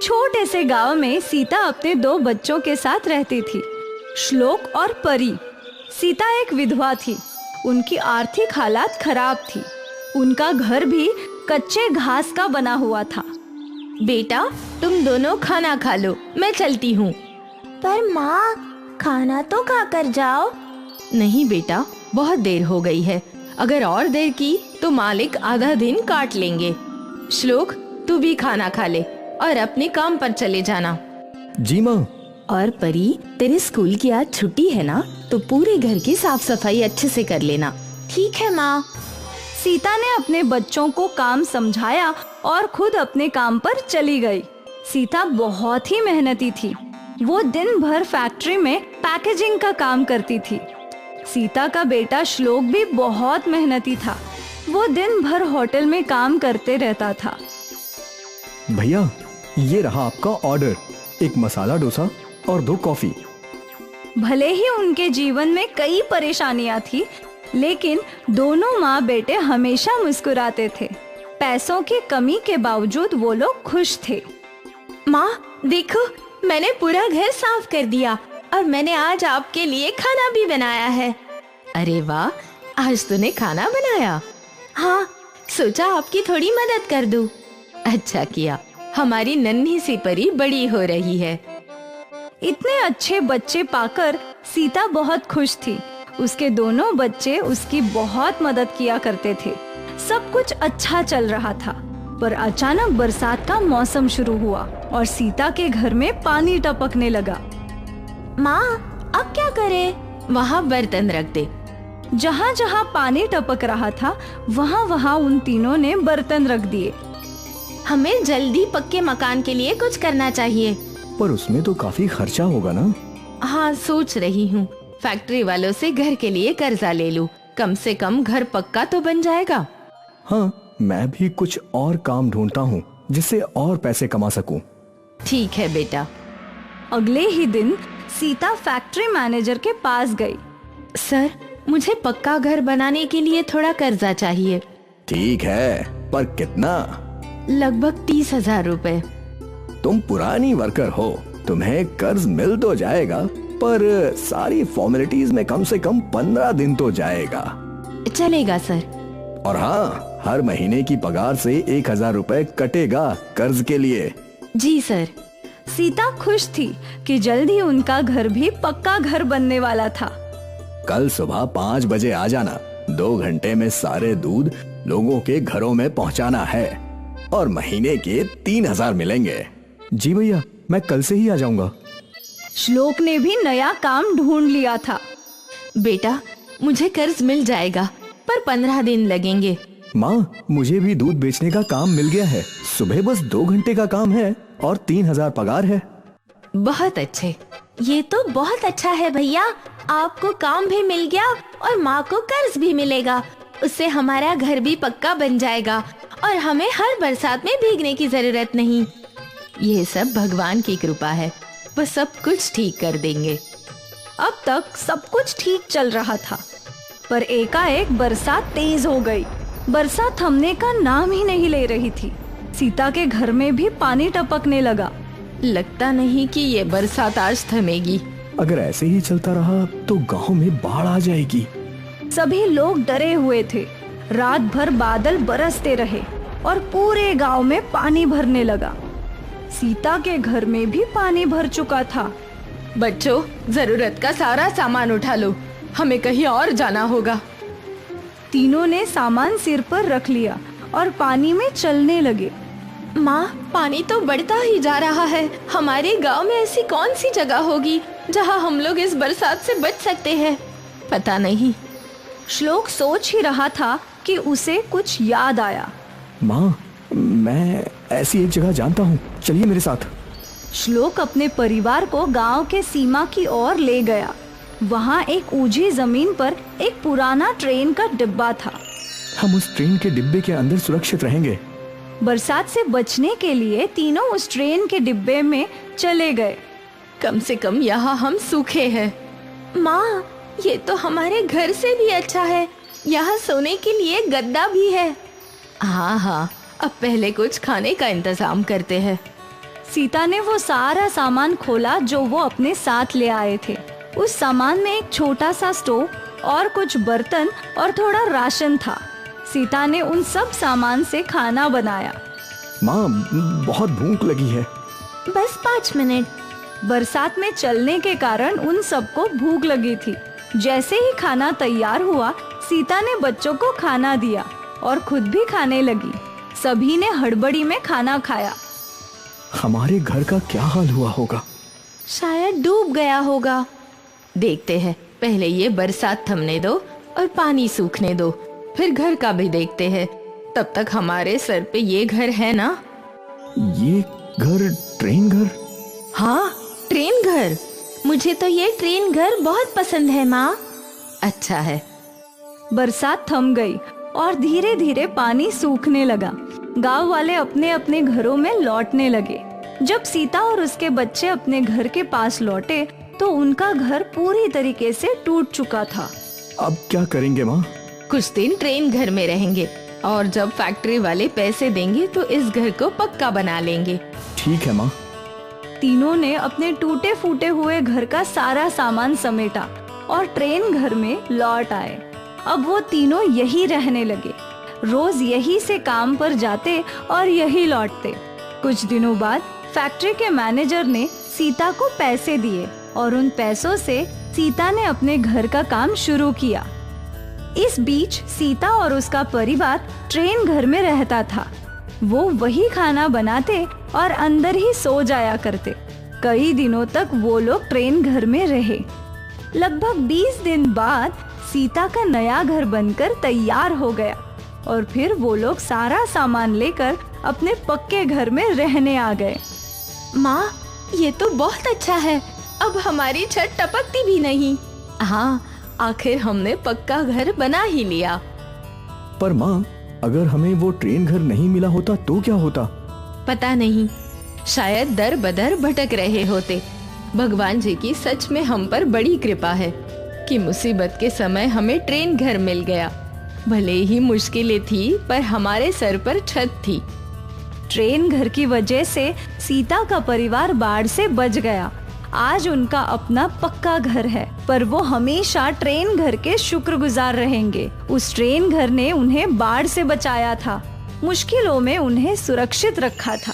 एक छोटे से गांव में सीता अपने 2 बच्चों के साथ रहती थी, श्लोक और परी। सीता एक विधवा थी। उनकी आर्थिक हालात खराब थी। उनका घर भी कच्चे घास का बना हुआ था। बेटा, तुम दोनों खाना खा लो, मैं चलती हूँ। पर माँ, खाना तो खा कर जाओ। नहीं बेटा, बहुत देर हो गई है। अगर और देर की तो मालिक आधा दिन काट लेंगे। श्लोक, तू भी खाना खा ले और अपने काम पर चले जाना। जी माँ। और परी, तेरे स्कूल की आज छुट्टी है ना, तो पूरे घर की साफ सफाई अच्छे से कर लेना। ठीक है माँ। सीता ने अपने बच्चों को काम समझाया और खुद अपने काम पर चली गई। सीता बहुत ही मेहनती थी। वो दिन भर फैक्ट्री में पैकेजिंग का काम करती थी। सीता का बेटा श्लोक भी बहुत मेहनती था। वो दिन भर होटल में काम करते रहता था। भैया, ये रहा आपका ऑर्डर, 1 मसाला डोसा और 2 कॉफी। भले ही उनके जीवन में कई परेशानियां थी, लेकिन दोनों माँ बेटे हमेशा मुस्कुराते थे। पैसों की कमी के बावजूद वो लोग खुश थे। माँ देखो, मैंने पूरा घर साफ कर दिया और मैंने आज आपके लिए खाना भी बनाया है। अरे वाह, आज तूने खाना बनाया? हाँ, सोचा आपकी थोड़ी मदद कर दूं। अच्छा किया, हमारी नन्ही सी परी बड़ी हो रही है। इतने अच्छे बच्चे पाकर सीता बहुत खुश थी। उसके दोनों बच्चे उसकी बहुत मदद किया करते थे। सब कुछ अच्छा चल रहा था, पर अचानक बरसात का मौसम शुरू हुआ और सीता के घर में पानी टपकने लगा। माँ, अब क्या करें? वहाँ बर्तन रख दे। जहाँ जहाँ पानी टपक रहा था, वहाँ वहाँ उन तीनों ने बर्तन रख दिए। हमें जल्दी पक्के मकान के लिए कुछ करना चाहिए। पर उसमें तो काफी खर्चा होगा ना? हाँ, सोच रही हूँ फैक्ट्री वालों से घर के लिए कर्जा ले लूं। कम से कम घर पक्का तो बन जाएगा। हाँ, मैं भी कुछ और काम ढूंढता हूँ जिससे और पैसे कमा सकूं। ठीक है बेटा। अगले ही दिन सीता फैक्ट्री मैनेजर के पास गई। सर, मुझे पक्का घर बनाने के लिए थोड़ा कर्जा चाहिए। ठीक है, पर कितना? लगभग 30,000 रुपए। तुम पुरानी वर्कर हो, तुम्हें कर्ज मिल तो जाएगा, पर सारी फॉर्मेलिटीज में कम से कम 15 दिन तो जाएगा। चलेगा सर। और हाँ, हर महीने की पगार से 1,000 रुपए कटेगा कर्ज के लिए। जी सर। सीता खुश थी कि जल्द ही उनका घर भी पक्का घर बनने वाला था। कल सुबह 5 बजे आ जाना। 2 घंटे में सारे दूध लोगों के घरों में पहुंचाना है और महीने के 3,000 मिलेंगे। जी भैया, मैं कल से ही आ जाऊंगा। श्लोक ने भी नया काम ढूंढ लिया था। बेटा, मुझे कर्ज मिल जाएगा, पर 15 दिन लगेंगे। माँ, मुझे भी दूध बेचने का काम मिल गया है। सुबह बस 2 घंटे का काम है और 3,000 पगार है। बहुत अच्छे। ये तो बहुत अच्छा है भैया। आपको काम भी मिल गया और माँ को कर्ज भी मिलेगा। उससे हमारा घर भी पक्का बन जाएगा और हमें हर बरसात में भीगने की जरूरत नहीं। ये सब भगवान की कृपा है, वो सब कुछ ठीक कर देंगे। अब तक सब कुछ ठीक चल रहा था, पर एकाएक बरसात तेज हो गई। बरसात थमने का नाम ही नहीं ले रही थी। सीता के घर में भी पानी टपकने लगा। लगता नहीं कि ये बरसात आज थमेगी। अगर ऐसे ही चलता रहा तो गांव में बाढ़ आ जाएगी। सभी लोग डरे हुए थे। रात भर बादल बरसते रहे और पूरे गांव में पानी भरने लगा। सीता के घर में भी पानी भर चुका था। बच्चों, जरूरत का सारा सामान उठा लो, हमें कहीं और जाना होगा। तीनों ने सामान सिर पर रख लिया और पानी में चलने लगे। माँ, पानी तो बढ़ता ही जा रहा है। हमारे गांव में ऐसी कौन सी जगह होगी जहाँ हम लोग इस बरसात से बच सकते हैं? पता नहीं। श्लोक सोच ही रहा था कि उसे कुछ याद आया। माँ, मैं ऐसी एक जगह जानता हूँ, चलिए मेरे साथ। श्लोक अपने परिवार को गांव के सीमा की ओर ले गया। वहाँ एक ऊंची जमीन पर एक पुराना ट्रेन का डिब्बा था। हम उस ट्रेन के डिब्बे के अंदर सुरक्षित रहेंगे। बरसात से बचने के लिए तीनों उस ट्रेन के डिब्बे में चले गए। कम से कम यहाँ हम सूखे हैं। माँ, ये तो हमारे घर से भी अच्छा है। यहाँ सोने के लिए गद्दा भी है। हाँ हाँ, अब पहले कुछ खाने का इंतजाम करते हैं। सीता ने वो सारा सामान खोला जो वो अपने साथ ले आए थे। उस सामान में एक छोटा सा स्टोव और कुछ बर्तन और थोड़ा राशन था। सीता ने उन सब सामान से खाना बनाया। माँ, बहुत भूख लगी है। बस 5 मिनट। बरसात में चलने के कारण उन सबको भूख लगी थी। जैसे ही खाना तैयार हुआ, सीता ने बच्चों को खाना दिया और खुद भी खाने लगी। सभी ने हड़बड़ी में खाना खाया। हमारे घर का क्या हाल हुआ होगा? शायद डूब गया होगा। देखते हैं, पहले ये बरसात थमने दो और पानी सूखने दो, फिर घर का भी देखते हैं। तब तक हमारे सर पे ये घर है ना? ये घर ट्रेन घर? हाँ, ट्रेन घर। मुझे तो ये ट्रेन घर बहुत पसंद है माँ। अच्छा है। बरसात थम गई और धीरे धीरे पानी सूखने लगा। गांव वाले अपने अपने घरों में लौटने लगे। जब सीता और उसके बच्चे अपने घर के पास लौटे तो उनका घर पूरी तरीके से टूट चुका था। अब क्या करेंगे माँ? कुछ दिन ट्रेन घर में रहेंगे और जब फैक्ट्री वाले पैसे देंगे तो इस घर को पक्का बना लेंगे। ठीक है माँ। तीनों ने अपने टूटे फूटे हुए घर का सारा सामान समेटा और ट्रेन घर में लौट आए। अब वो तीनों यही रहने लगे। रोज यही से काम पर जाते और यही लौटते। कुछ दिनों बाद फैक्ट्री के मैनेजर ने सीता को पैसे दिए और उन पैसों से सीता ने अपने घर का काम शुरू किया। इस बीच सीता और उसका परिवार ट्रेन घर में रहता था। वो वही खाना बनाते और अंदर ही सो जाया करते। कई दिनों तक वो लोग ट्रेन घर में रहे। लगभग 20 दिन बाद सीता का नया घर बनकर तैयार हो गया और फिर वो लोग सारा सामान लेकर अपने पक्के घर में रहने आ गए। माँ, ये तो बहुत अच्छा है। अब हमारी छत टपकती भी नहीं। हाँ, आखिर हमने पक्का घर बना ही लिया। पर माँ, अगर हमें वो ट्रेन घर नहीं मिला होता तो क्या होता? पता नहीं, शायद दर बदर भटक रहे होते। भगवान जी की सच में हम पर बड़ी कृपा है कि मुसीबत के समय हमें ट्रेन घर मिल गया। भले ही मुश्किलें थी पर हमारे सर पर छत थी। ट्रेन घर की वजह से सीता का परिवार बाढ़ से बच गया। आज उनका अपना पक्का घर है, पर वो हमेशा ट्रेन घर के शुक्रगुजार रहेंगे। उस ट्रेन घर ने उन्हें बाढ़ से बचाया था, मुश्किलों में उन्हें सुरक्षित रखा था।